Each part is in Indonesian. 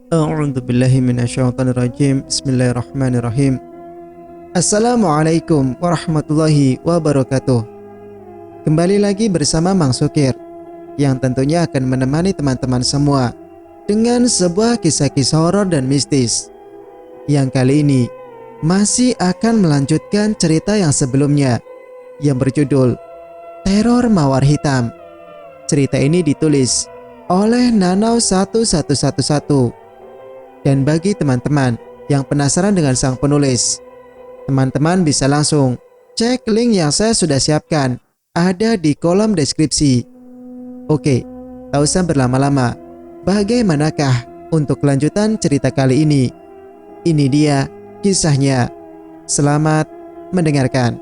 A'udzu billahi minasyaitonir rajim. Bismillahirrahmanirrahim. Assalamualaikum warahmatullahi wabarakatuh. Kembali lagi bersama Mang Sukir yang tentunya akan menemani teman-teman semua dengan sebuah kisah-kisah horor dan mistis. Yang kali ini masih akan melanjutkan cerita yang sebelumnya yang berjudul Teror Mawar Hitam. Cerita ini ditulis oleh Nanau 1111. Dan bagi teman-teman yang penasaran dengan sang penulis, teman-teman bisa langsung cek link yang saya sudah siapkan, ada di kolom deskripsi. Oke, tak usah berlama-lama. Bagaimanakah untuk kelanjutan cerita kali ini? Ini dia kisahnya. Selamat mendengarkan.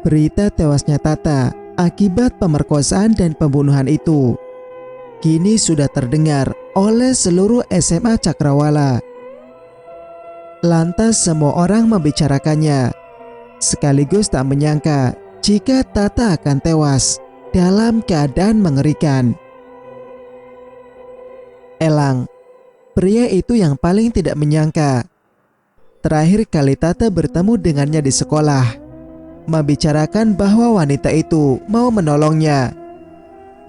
Berita tewasnya Tata akibat pemerkosaan dan pembunuhan itu kini sudah terdengar oleh seluruh SMA Cakrawala. Lantas semua orang membicarakannya, sekaligus tak menyangka jika Tata akan tewas dalam keadaan mengerikan. Elang, pria itu yang paling tidak menyangka. Terakhir kali Tata bertemu dengannya di sekolah, membicarakan bahwa wanita itu mau menolongnya.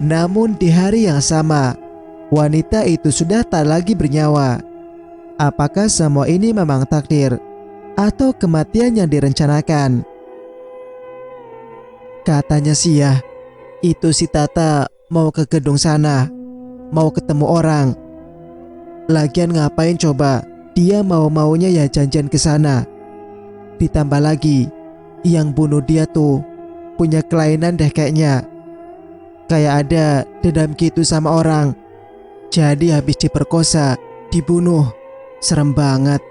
Namun di hari yang sama, wanita itu sudah tak lagi bernyawa. Apakah semua ini memang takdir atau kematian yang direncanakan? Katanya sih ya, itu si Tata mau ke gedung sana, mau ketemu orang. Lagian ngapain coba, dia mau-maunya ya janjian ke sana. Ditambah lagi, yang bunuh dia tuh punya kelainan deh kayaknya. Kayak ada dendam gitu sama orang. Jadi habis diperkosa, dibunuh. Serem banget.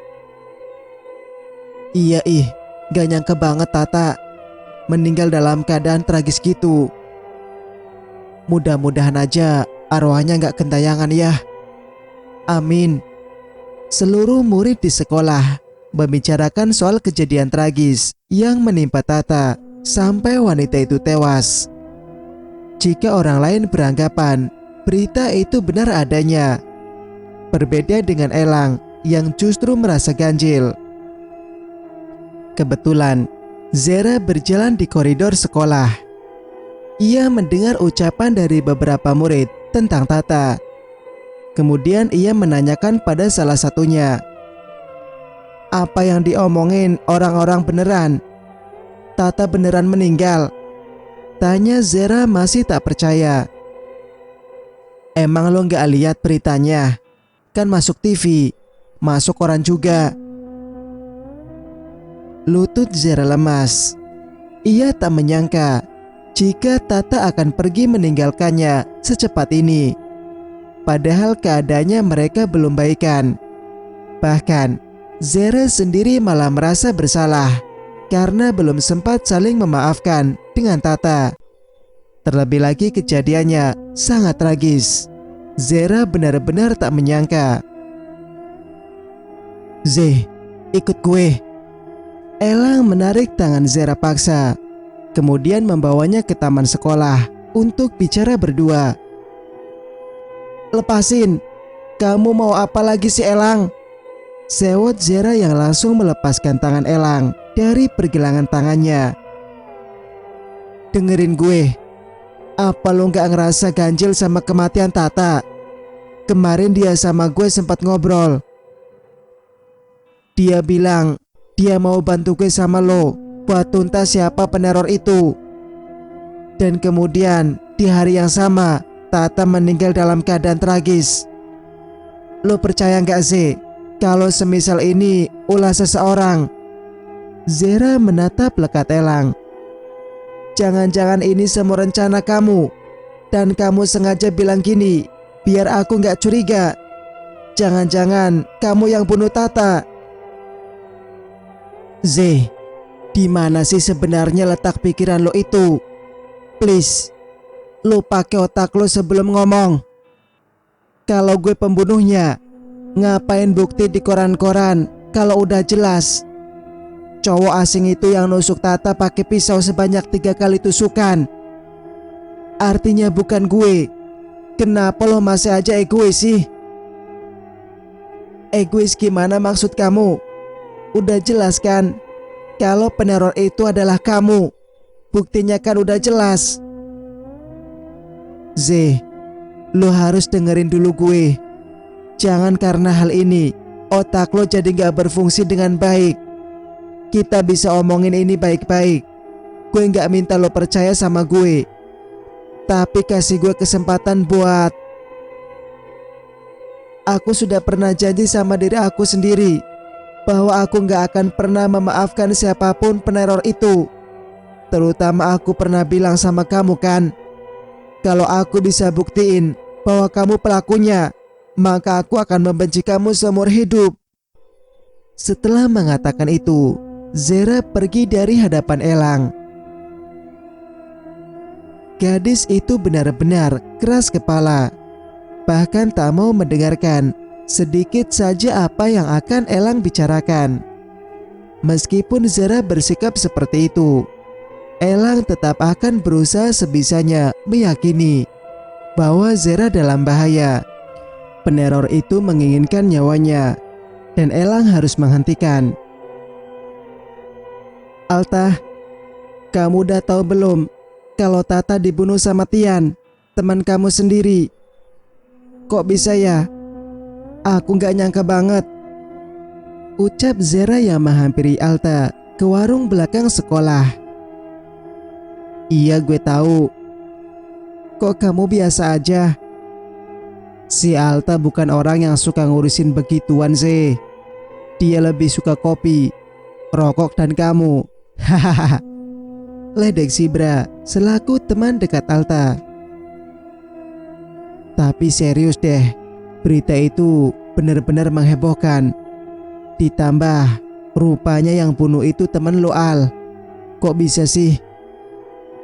Iya gak nyangka banget Tata meninggal dalam keadaan tragis gitu. Mudah-mudahan aja arwahnya gak kentayangan ya. Amin. Seluruh murid di sekolah membicarakan soal kejadian tragis yang menimpa Tata sampai wanita itu tewas. Jika orang lain beranggapan berita itu benar adanya, berbeda dengan Elang yang justru merasa ganjil. Kebetulan Zera berjalan di koridor sekolah. Ia mendengar ucapan dari beberapa murid tentang Tata. Kemudian ia menanyakan pada salah satunya, "Apa yang diomongin orang-orang beneran? Tata beneran meninggal?" Tanya Zera masih tak percaya. "Emang lo gak lihat beritanya? Kan masuk TV, masuk koran juga." Lutut Zera lemas. Ia tak menyangka jika Tata akan pergi meninggalkannya secepat ini. Padahal keadaannya mereka belum baikan. Bahkan Zera sendiri malah merasa bersalah karena belum sempat saling memaafkan dengan Tata. Terlebih lagi kejadiannya sangat tragis. Zera benar-benar tak menyangka. "Z, ikut gue." Elang menarik tangan Zera paksa, kemudian membawanya ke taman sekolah untuk bicara berdua. "Lepasin, kamu mau apa lagi sih Elang?" Sewot Zera yang langsung melepaskan tangan Elang dari pergelangan tangannya. "Dengerin gue. Apa lo gak ngerasa ganjil sama kematian Tata? Kemarin dia sama gue sempat ngobrol. Dia bilang dia mau bantu gue sama lo buat tuntas siapa peneror itu. Dan kemudian di hari yang sama Tata meninggal dalam keadaan tragis. Lo percaya gak sih kalau semisal ini ulah seseorang?" Zera menatap lekat Elang. "Jangan-jangan ini semua rencana kamu, dan kamu sengaja bilang gini biar aku gak curiga. Jangan-jangan kamu yang bunuh Tata." "Z, di mana sih sebenarnya letak pikiran lo itu? Please, lo pakai otak lo sebelum ngomong. Kalau gue pembunuhnya, ngapain bukti di koran-koran kalau udah jelas cowok asing itu yang nusuk Tata pakai pisau sebanyak 3 kali tusukan? Artinya bukan gue. Kenapa lo masih aja egois sih? Egois gimana maksud kamu? Udah jelas kan kalau peneror itu adalah kamu. Buktinya kan udah jelas. Z, lo harus dengerin dulu gue. Jangan karena hal ini otak lo jadi gak berfungsi dengan baik. Kita bisa omongin ini baik-baik. Gue gak minta lo percaya sama gue, tapi kasih gue kesempatan buat... Aku sudah pernah janji sama diri aku sendiri bahwa aku gak akan pernah memaafkan siapapun peneror itu. Terutama aku pernah bilang sama kamu kan, kalau aku bisa buktiin bahwa kamu pelakunya, maka aku akan membenci kamu seumur hidup. Setelah mengatakan itu, Zera pergi dari hadapan Elang. Gadis itu benar-benar keras kepala, bahkan tak mau mendengarkan sedikit saja apa yang akan Elang bicarakan. Meskipun Zera bersikap seperti itu, Elang tetap akan berusaha sebisanya meyakini bahwa Zera dalam bahaya. Peneror itu menginginkan nyawanya, dan Elang harus menghentikan. Alta, kamu udah tahu belum kalau Tata dibunuh sama Tian, teman kamu sendiri? Kok bisa ya? Aku gak nyangka banget, ucap Zera yang menghampiri Alta ke warung belakang sekolah. Iya gue tahu. Kok kamu biasa aja? Si Alta bukan orang yang suka ngurusin begituan sih. Dia lebih suka kopi, rokok dan kamu. Hahaha. Ledek Zebra selaku teman dekat Alta. Tapi serius deh, berita itu benar-benar menghebohkan. Ditambah rupanya yang bunuh itu temen lo Al. Kok bisa sih?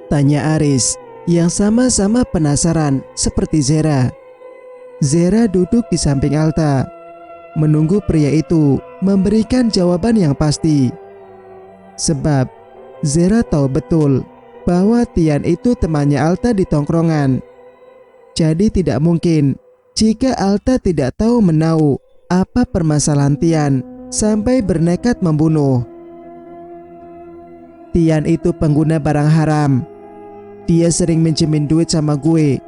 Tanya Aris yang sama-sama penasaran seperti Zera. Zera duduk di samping Alta, menunggu pria itu memberikan jawaban yang pasti. Sebab Zera tahu betul bahwa Tian itu temannya Alta di tongkrongan. Jadi tidak mungkin jika Alta tidak tahu menahu apa permasalahan Tian sampai bernekat membunuh. Tian itu pengguna barang haram. Dia sering minjemin duit sama gue,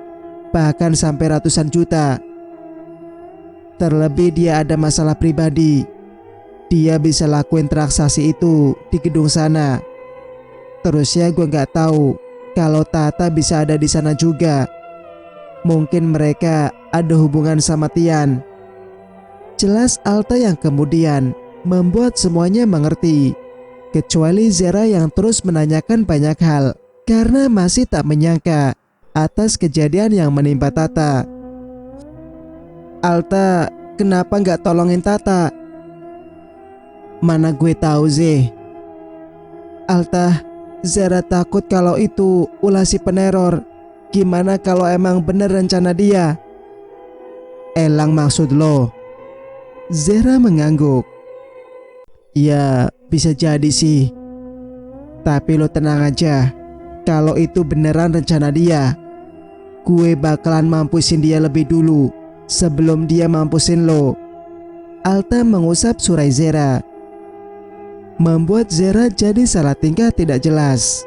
bahkan sampai ratusan juta. Terlebih dia ada masalah pribadi. Dia bisa lakuin transaksi itu di gedung sana. Terusnya gue gak tahu kalau Tata bisa ada di sana juga. Mungkin mereka ada hubungan sama Tian. Jelas Alta yang kemudian membuat semuanya mengerti, kecuali Zera yang terus menanyakan banyak hal karena masih tak menyangka atas kejadian yang menimpa Tata. Alta, kenapa gak tolongin Tata? Mana gue tahu Zeh. Alta, Zera takut kalau itu ulah si peneror. Gimana kalau emang bener rencana dia? Elang maksud lo? Zera mengangguk. Ya bisa jadi sih. Tapi lo tenang aja, kalau itu beneran rencana dia, gue bakalan mampusin dia lebih dulu sebelum dia mampusin lo. Alta mengusap surai Zera, membuat Zera jadi salah tingkah tidak jelas.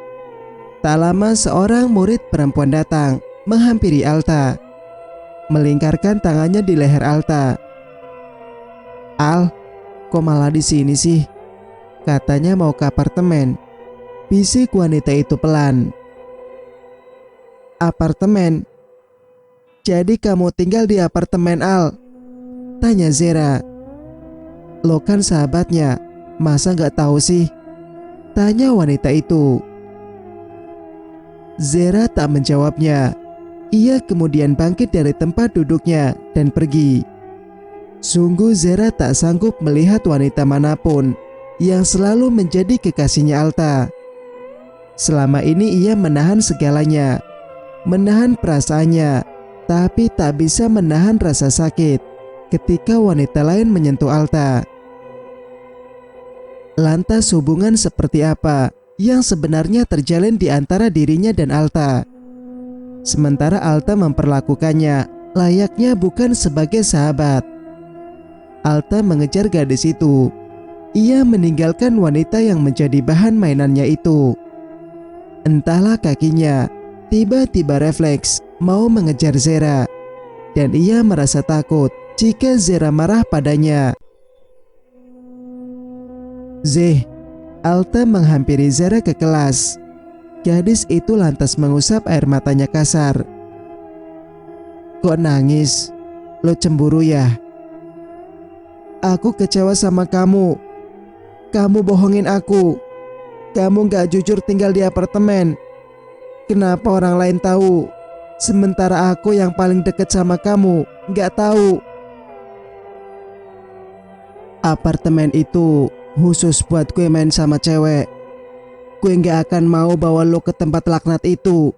Tak lama seorang murid perempuan datang menghampiri Alta, melingkarkan tangannya di leher Alta. Al, kok malah di sini sih? Katanya mau ke apartemen, bisik wanita itu pelan. Apartemen? Jadi kamu tinggal di apartemen Al? Tanya Zera. Lo kan sahabatnya, masa gak tahu sih? Tanya wanita itu. Zera tak menjawabnya. Ia kemudian bangkit dari tempat duduknya dan pergi. Sungguh Zera tak sanggup melihat wanita manapun yang selalu menjadi kekasihnya Alta. Selama ini ia menahan segalanya, menahan perasaannya, tapi tak bisa menahan rasa sakit ketika wanita lain menyentuh Alta. Lantas hubungan seperti apa yang sebenarnya terjalin di antara dirinya dan Alta? Sementara Alta memperlakukannya layaknya bukan sebagai sahabat. Alta mengejar gadis itu. Ia meninggalkan wanita yang menjadi bahan mainannya itu. Entahlah kakinya tiba-tiba refleks mau mengejar Zera, dan ia merasa takut jika Zera marah padanya. Alta menghampiri Zera ke kelas. Gadis itu lantas mengusap air matanya kasar. Kok nangis? Lo cemburu ya? Aku kecewa sama kamu. Kamu bohongin aku. Kamu gak jujur tinggal di apartemen. Kenapa orang lain tahu, sementara aku yang paling dekat sama kamu gak tahu? Apartemen itu khusus buat gue main sama cewek. Gue gak akan mau bawa lo ke tempat laknat itu.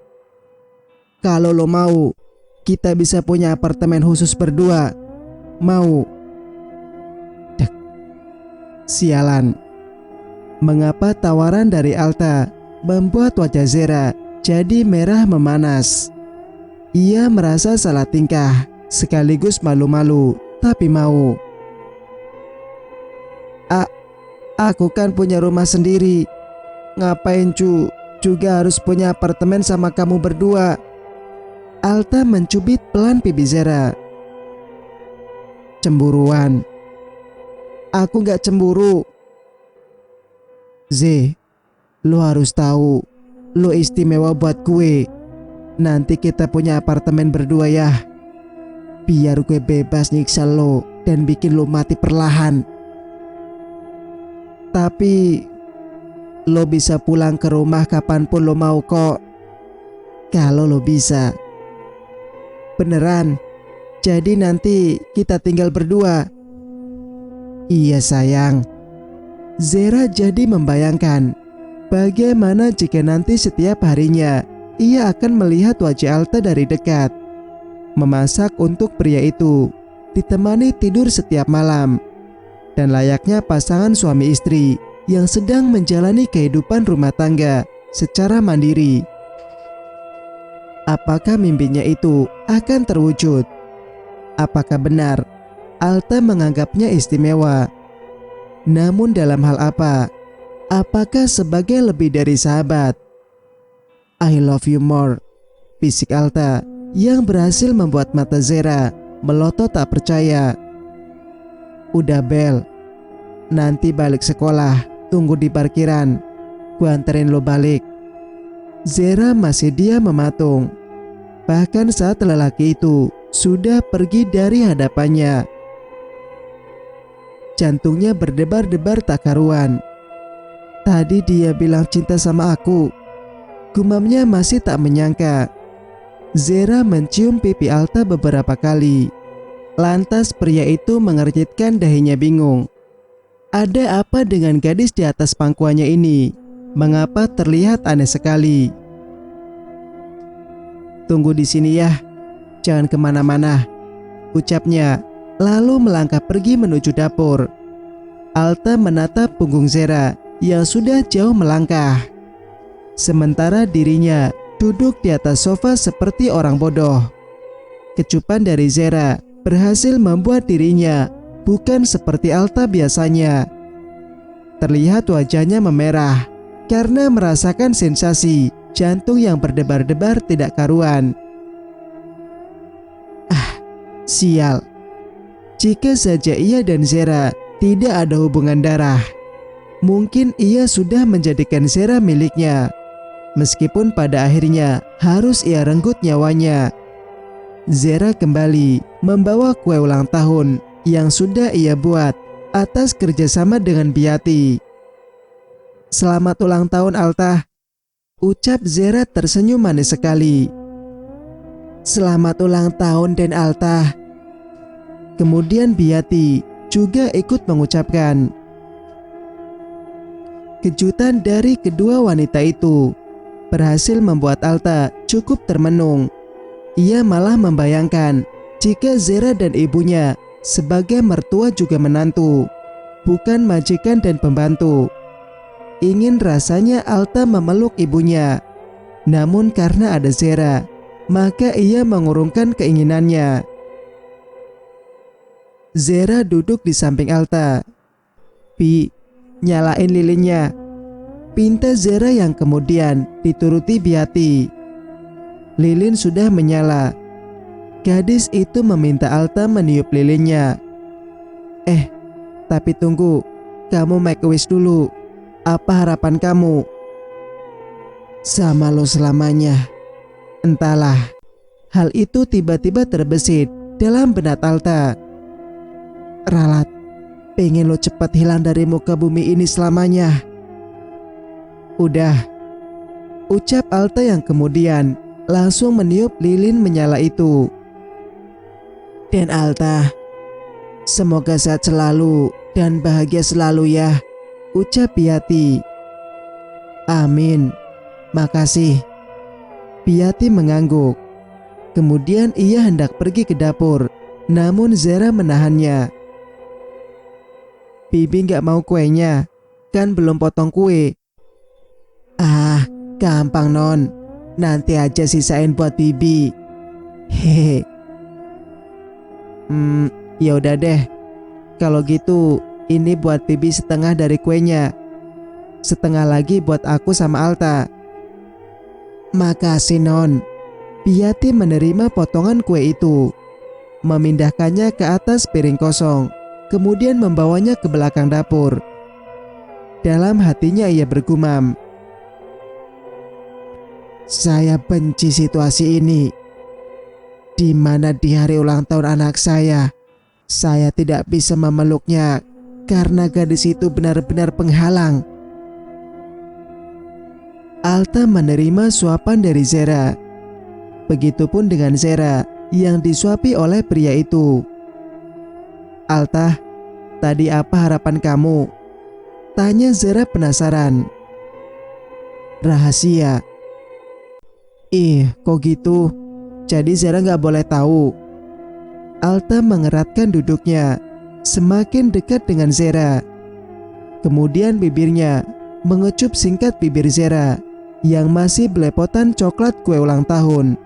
Kalau lo mau, kita bisa punya apartemen khusus berdua. Mau? Dek. Sialan. Mengapa tawaran dari Alta membuat wajah Zera jadi merah memanas? Ia merasa salah tingkah, sekaligus malu-malu, tapi mau. Aku kan punya rumah sendiri. Ngapain juga harus punya apartemen sama kamu berdua? Alta mencubit pelan pipi Zera. Cemburuan. Aku gak cemburu. Lo harus tahu, lo istimewa buat gue. Nanti kita punya apartemen berdua ya. Biar gue bebas nyiksa lo dan bikin lo mati perlahan. Tapi lo bisa pulang ke rumah kapanpun lo mau kok. Kalau lo bisa. Beneran? Jadi nanti kita tinggal berdua? Iya sayang. Zera jadi membayangkan bagaimana jika nanti setiap harinya ia akan melihat wajah Alta dari dekat, memasak untuk pria itu, ditemani tidur setiap malam, dan layaknya pasangan suami istri yang sedang menjalani kehidupan rumah tangga secara mandiri. Apakah mimpinya itu akan terwujud? Apakah benar Alta menganggapnya istimewa? Namun dalam hal apa? Apakah sebagai lebih dari sahabat? I love you more, bisik Alta yang berhasil membuat mata Zera melotot tak percaya. Udah Bel, nanti balik sekolah, tunggu di parkiran. Gua anterin lo balik. Zera masih diam mematung. Bahkan saat lelaki itu sudah pergi dari hadapannya. Jantungnya berdebar-debar tak karuan. Tadi dia bilang cinta sama aku. Gumamnya masih tak menyangka. Zera mencium pipi Alta beberapa kali. Lantas pria itu mengernyitkan dahinya bingung. Ada apa dengan gadis di atas pangkuannya ini? Mengapa terlihat aneh sekali? Tunggu di sini ya, jangan kemana-mana, ucapnya, lalu melangkah pergi menuju dapur. Alta menatap punggung Zera yang sudah jauh melangkah. Sementara dirinya duduk di atas sofa seperti orang bodoh. Kecupan dari Zera berhasil membuat dirinya bukan seperti Alta biasanya. Terlihat wajahnya memerah karena merasakan sensasi jantung yang berdebar-debar tidak karuan. Sial. Jika saja ia dan Zera tidak ada hubungan darah, mungkin ia sudah menjadikan Zera miliknya. Meskipun pada akhirnya harus ia renggut nyawanya. Zera kembali membawa kue ulang tahun yang sudah ia buat atas kerjasama dengan Biati. Selamat ulang tahun Alta, ucap Zera tersenyum manis sekali. Selamat ulang tahun Den Alta. Kemudian Biati juga ikut mengucapkan. Kejutan dari kedua wanita itu berhasil membuat Alta cukup termenung. Ia malah membayangkan jika Zera dan ibunya sebagai mertua juga menantu, bukan majikan dan pembantu. Ingin rasanya Alta memeluk ibunya, namun karena ada Zera, maka ia mengurungkan keinginannya. Zera duduk di samping Alta. "Pi, nyalain lilinnya," pinta Zera yang kemudian dituruti Biati. Lilin sudah menyala. Gadis itu meminta Alta meniup lilinnya. Tapi tunggu, kamu make a wish dulu. Apa harapan kamu?" "Sama lo selamanya." Entahlah, hal itu tiba-tiba terbesit dalam benak Alta. "Ralat, pengen lo cepat hilang dari muka bumi ini selamanya." "Udah," ucap Alta yang kemudian langsung meniup lilin menyala itu. "Dan Alta, semoga sehat selalu dan bahagia selalu ya," ucap Biati. "Amin, makasih." Biati mengangguk. Kemudian ia hendak pergi ke dapur, namun Zera menahannya. "Bibi gak mau kuenya, kan belum potong kue." "Ah, gampang non, nanti aja sisain buat Bibi." "Hehe." Ya udah deh. Kalau gitu, ini buat Bibi setengah dari kuenya. Setengah lagi buat aku sama Alta." "Makasih non." Biati menerima potongan kue itu, memindahkannya ke atas piring kosong, kemudian membawanya ke belakang dapur. Dalam hatinya ia bergumam, "Saya benci situasi ini. Di mana di hari ulang tahun anak saya tidak bisa memeluknya karena gadis itu benar-benar penghalang." Alta menerima suapan dari Zera. Begitupun dengan Zera yang disuapi oleh pria itu. "Alta, tadi apa harapan kamu?" tanya Zera penasaran. "Rahasia." "Ih, kok gitu? Jadi Zera gak boleh tahu?" Alta mengeratkan duduknya, semakin dekat dengan Zera. Kemudian bibirnya mengecup singkat bibir Zera yang masih belepotan coklat kue ulang tahun.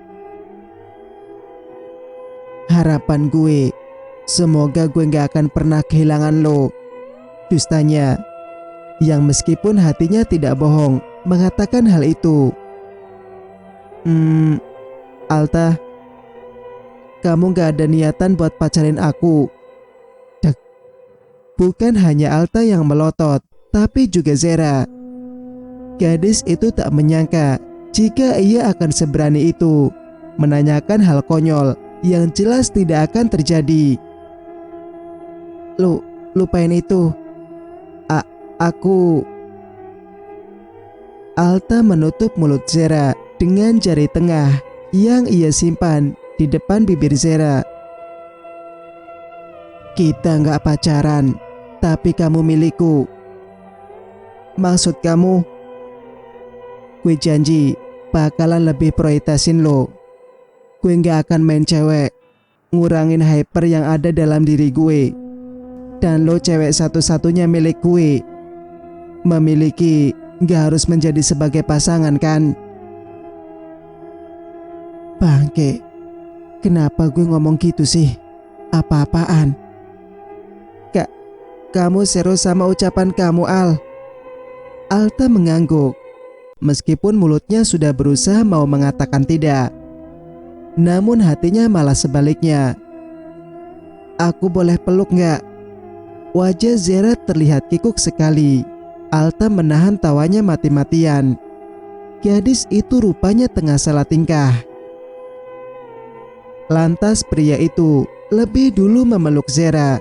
"Harapan gue, semoga gue gak akan pernah kehilangan lo," dustanya, yang meskipun hatinya tidak bohong mengatakan hal itu. Alta, kamu gak ada niatan buat pacarin aku?" Dek. Bukan hanya Alta yang melotot, tapi juga Zera. Gadis itu tak menyangka jika ia akan seberani itu menanyakan hal konyol yang jelas tidak akan terjadi. Lupain itu. Aku..." Alta menutup mulut Zera dengan jari tengah yang ia simpan di depan bibir Zera. "Kita nggak pacaran, tapi kamu milikku." "Maksud kamu?" "Gue janji bakalan lebih prioritasin lo. Gue nggak akan main cewek, ngurangin hyper yang ada dalam diri gue. Dan lo cewek satu-satunya milik gue. Memiliki nggak harus menjadi sebagai pasangan kan?" "Bangke, kenapa gue ngomong gitu sih? Apa-apaan?" Kamu serius sama ucapan kamu, Al?" Alta mengangguk, meskipun mulutnya sudah berusaha mau mengatakan tidak. Namun hatinya malah sebaliknya. "Aku boleh peluk nggak?" Wajah Zera terlihat kikuk sekali. Alta menahan tawanya mati-matian. Gadis itu rupanya tengah salah tingkah. Lantas pria itu lebih dulu memeluk Zera,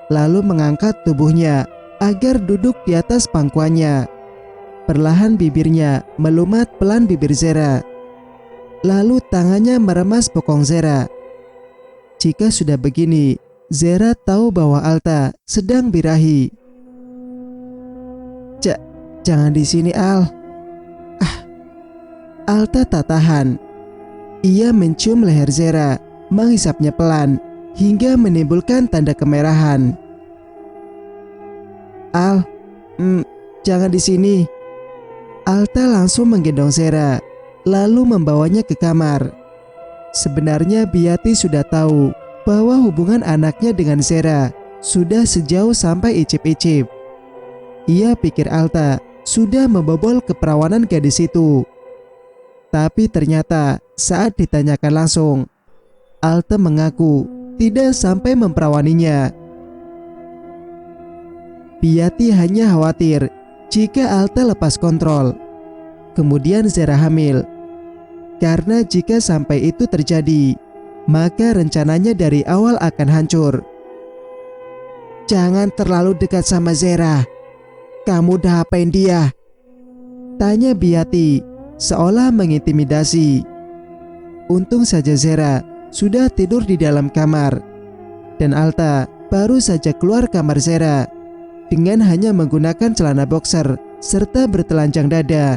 lalu mengangkat tubuhnya agar duduk di atas pangkuannya. Perlahan bibirnya melumat pelan bibir Zera. Lalu tangannya meremas bokong Zera. Jika sudah begini, Zera tahu bahwa Alta sedang birahi. Jangan di sini, Al." Alta tak tahan. Ia mencium leher Zera, menghisapnya pelan hingga menimbulkan tanda kemerahan. "Al, jangan di sini." Alta langsung menggendong Zera, lalu membawanya ke kamar. Sebenarnya Biati sudah tahu bahwa hubungan anaknya dengan Zera sudah sejauh sampai icip-icip. Ia pikir Alta sudah membobol keperawanan gadis itu. Tapi ternyata saat ditanyakan langsung, Alta mengaku tidak sampai memperawaninya. Biyati hanya khawatir jika Alta lepas kontrol, kemudian Zera hamil. Karena jika sampai itu terjadi, maka rencananya dari awal akan hancur. "Jangan terlalu dekat sama Zera. Kamu udah apain dia?" tanya Biyati seolah mengintimidasi. Untung saja Zera sudah tidur di dalam kamar, dan Alta baru saja keluar kamar Zera dengan hanya menggunakan celana boxer serta bertelanjang dada.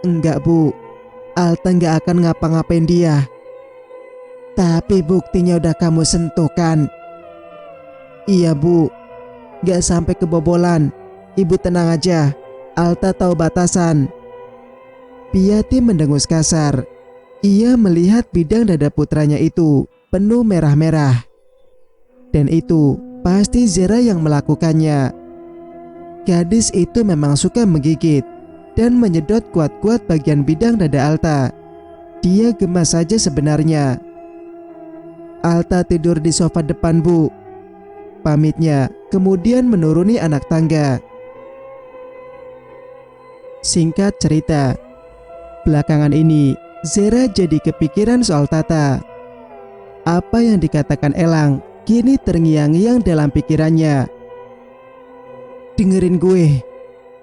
"Enggak bu, Alta enggak akan ngapa-ngapain dia." "Tapi buktinya udah kamu sentuh kan?" "Iya bu, enggak sampai kebobolan. Ibu tenang aja, Alta tahu batasan." Biyati mendengus kasar. Ia melihat bidang dada putranya itu penuh merah-merah. Dan itu pasti Zera yang melakukannya. Gadis itu memang suka menggigit dan menyedot kuat-kuat bagian bidang dada Alta. Dia gemas saja sebenarnya. "Alta tidur di sofa depan bu," pamitnya, kemudian menuruni anak tangga. Singkat cerita, belakangan ini Zera jadi kepikiran soal Tata. Apa yang dikatakan Elang kini terngiang-ngiang dalam pikirannya. "Dengerin gue,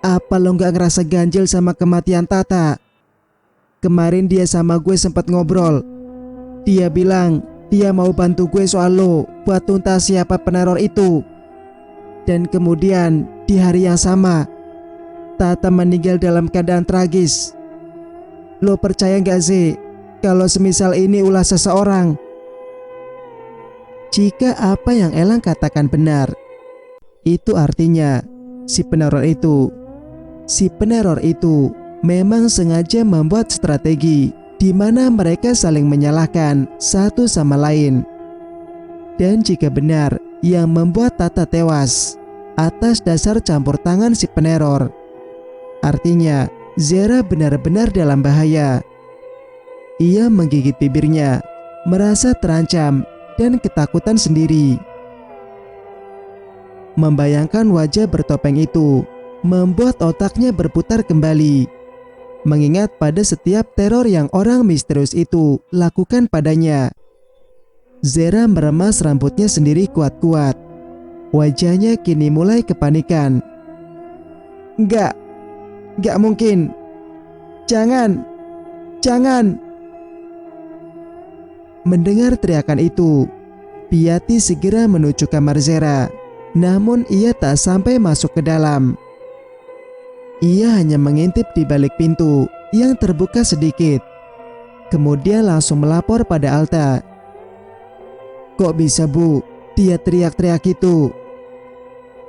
apa lo gak ngerasa ganjil sama kematian Tata? Kemarin dia sama gue sempat ngobrol. Dia bilang dia mau bantu gue soal lo buat tuntas siapa peneror itu. Dan kemudian di hari yang sama, Tata meninggal dalam keadaan tragis. Lo percaya gak sih kalau semisal ini ulah seseorang?" Jika apa yang Elang katakan benar, itu artinya si peneror itu memang sengaja membuat strategi di mana mereka saling menyalahkan satu sama lain. Dan jika benar yang membuat Tata tewas atas dasar campur tangan si peneror, artinya Zera benar-benar dalam bahaya. Ia menggigit bibirnya, merasa terancam dan ketakutan sendiri. Membayangkan wajah bertopeng itu membuat otaknya berputar kembali, mengingat pada setiap teror yang orang misterius itu lakukan padanya. Zera meremas rambutnya sendiri kuat-kuat. Wajahnya kini mulai kepanikan. Enggak mungkin. Jangan. Mendengar teriakan itu, Biyati segera menuju kamar Zera. Namun ia tak sampai masuk ke dalam. Ia hanya mengintip di balik pintu yang terbuka sedikit. Kemudian langsung melapor pada Alta. "Kok bisa bu, dia teriak-teriak itu?"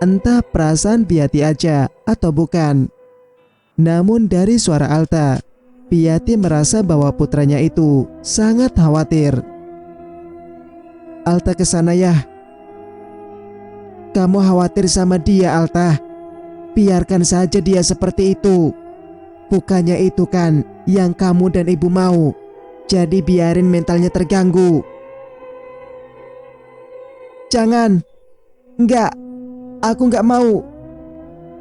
Entah perasaan Biyati aja atau bukan, namun dari suara Alta, Biyati merasa bahwa putranya itu sangat khawatir. "Alta kesana ya." "Kamu khawatir sama dia Alta? Biarkan saja dia seperti itu. Bukannya itu kan yang kamu dan ibu mau. Jadi biarin mentalnya terganggu." "Jangan. Enggak. Aku enggak mau.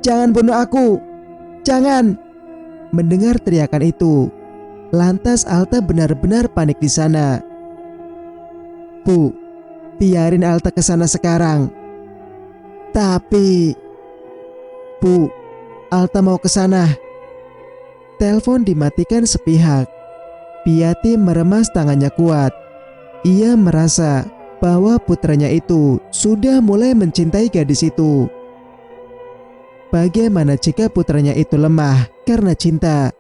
Jangan bunuh aku. Jangan." Mendengar teriakan itu, lantas Alta benar-benar panik di sana. "Bu, biarin Alta ke sana sekarang." "Tapi..." "Bu, Alta mau ke sana." Telepon dimatikan sepihak. Biyati meremas tangannya kuat. Ia merasa bahwa putranya itu sudah mulai mencintai gadis itu. Bagaimana jika putranya itu lemah karena cinta?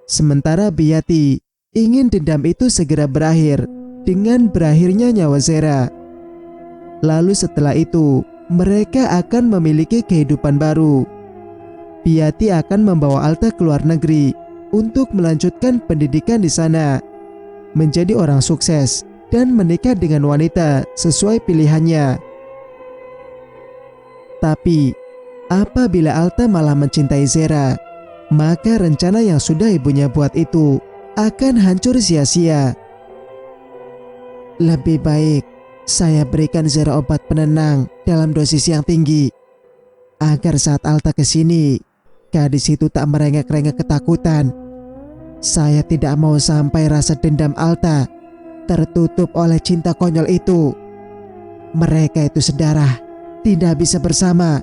Sementara Biyati ingin dendam itu segera berakhir dengan berakhirnya nyawa Zera. Lalu setelah itu, mereka akan memiliki kehidupan baru. Biyati akan membawa Alta ke luar negeri untuk melanjutkan pendidikan di sana, menjadi orang sukses dan menikah dengan wanita sesuai pilihannya. Tapi apabila Alta malah mencintai Zera, maka rencana yang sudah ibunya buat itu akan hancur sia-sia. Lebih baik saya berikan Zera obat penenang dalam dosis yang tinggi, agar saat Alta kesini, gadis itu tak merengek-rengek ketakutan. Saya tidak mau sampai rasa dendam Alta tertutup oleh cinta konyol itu. Mereka itu sedarah, tidak bisa bersama.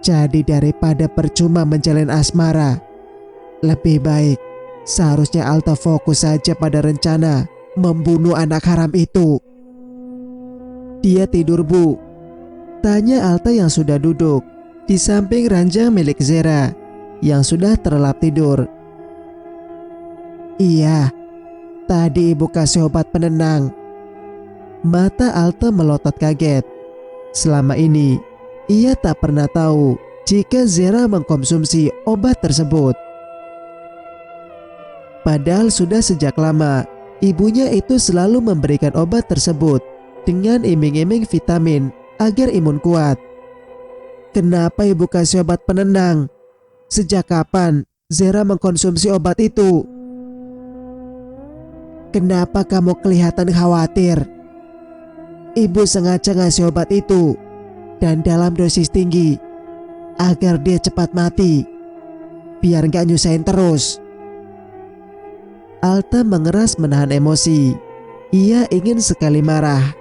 Jadi daripada percuma menjalin asmara, lebih baik seharusnya Alta fokus saja pada rencana membunuh anak haram itu. Dia tidur, Bu? Tanya Alta yang sudah duduk di samping ranjang milik Zera yang sudah terlelap tidur. Iya, tadi ibu kasih obat penenang. Mata Alta melotot kaget. Selama ini ia tak pernah tahu jika Zera mengkonsumsi obat tersebut. Padahal sudah sejak lama ibunya itu selalu memberikan obat tersebut dengan iming-iming vitamin agar imun kuat. Kenapa ibu kasih obat penenang? Sejak kapan Zera mengkonsumsi obat itu? Kenapa kamu kelihatan khawatir? Ibu sengaja ngasih obat itu dan dalam dosis tinggi agar dia cepat mati, biar gak nyusahin terus. Alta mengeras menahan emosi. Ia ingin sekali marah,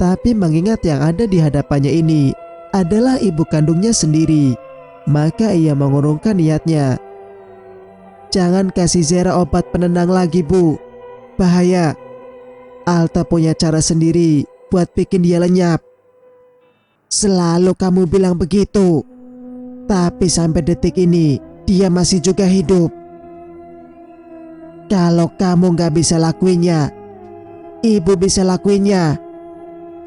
tapi mengingat yang ada di hadapannya ini adalah ibu kandungnya sendiri, maka ia mengurungkan niatnya. Jangan kasih Zera obat penenang lagi, Bu. Bahaya. Alta punya cara sendiri buat bikin dia lenyap. Selalu kamu bilang begitu, tapi sampai detik ini dia masih juga hidup. Kalau kamu gak bisa lakuinnya, ibu bisa lakuinnya.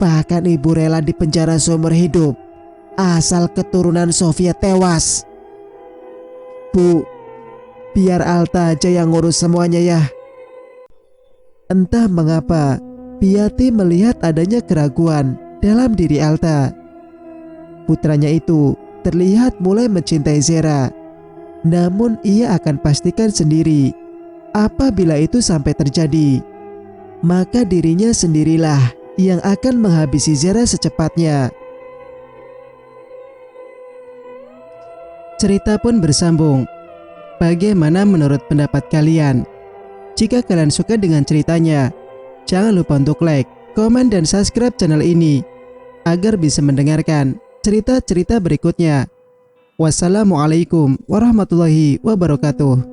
Bahkan ibu rela dipenjara seumur hidup asal keturunan Soviet tewas. Bu, biar Alta aja yang ngurus semuanya ya. Entah mengapa Piati melihat adanya keraguan dalam diri Alta. Putranya itu terlihat mulai mencintai Zera, namun ia akan pastikan sendiri apabila itu sampai terjadi, maka dirinya sendirilah yang akan menghabisi Zera secepatnya. Cerita pun bersambung. Bagaimana menurut pendapat kalian? Jika kalian suka dengan ceritanya, jangan lupa untuk like, komen, dan subscribe channel ini agar bisa mendengarkan cerita-cerita berikutnya. Wassalamualaikum warahmatullahi wabarakatuh.